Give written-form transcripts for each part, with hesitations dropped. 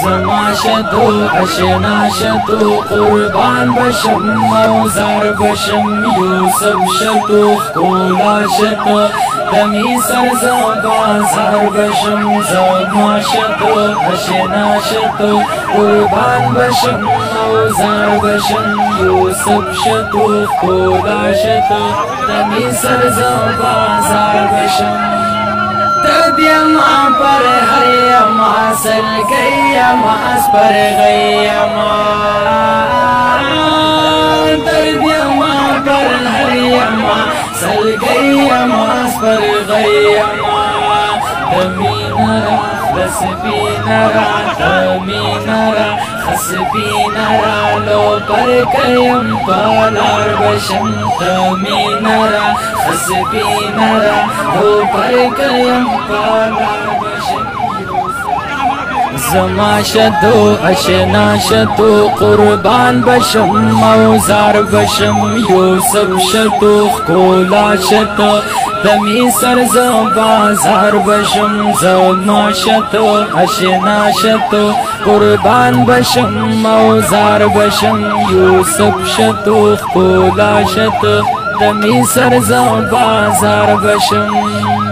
زما شتو اشنا شتو قربان بشم موزار بشم یوسف شتو کولا شتو دمی سر بازار بشم زما شتو اشنا شتو قربان بشم موزار بشم یوسف شتو کولا شتو دمی سر بازار بشم تردیما پر ہریما سل گئیما پر گئیما تردیما پر ہریما سل گئیما پر گئیما دمینرا رسبینرا دمینرا خسبینرا لو پر کیم پالار بشم دمینرا خسبینرا لو پر کیم پالار بشم زما شتو اشنا شتو قربان بشم موزار بشم یوسف شتو کولا شتو دمی سر بازار بشم زما شتو اشنا شتو قربان بشم موزار بشم یوسف شتو کولا شتو دمی سر بازار بشم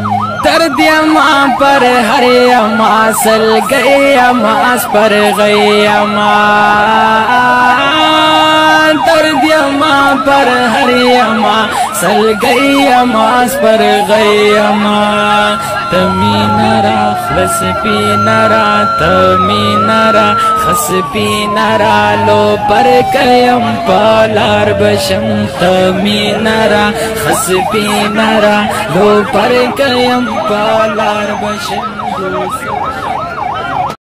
تردیما پر ہریما سل گئیما پر گئیما تردیما پر ہریما سل گئیما پر گئیما تمینرا خسبینرا تمینرا خسبینرا لو پر کیم پالار بشم تمینرا خسبینرا لو پر کیم پالار بشم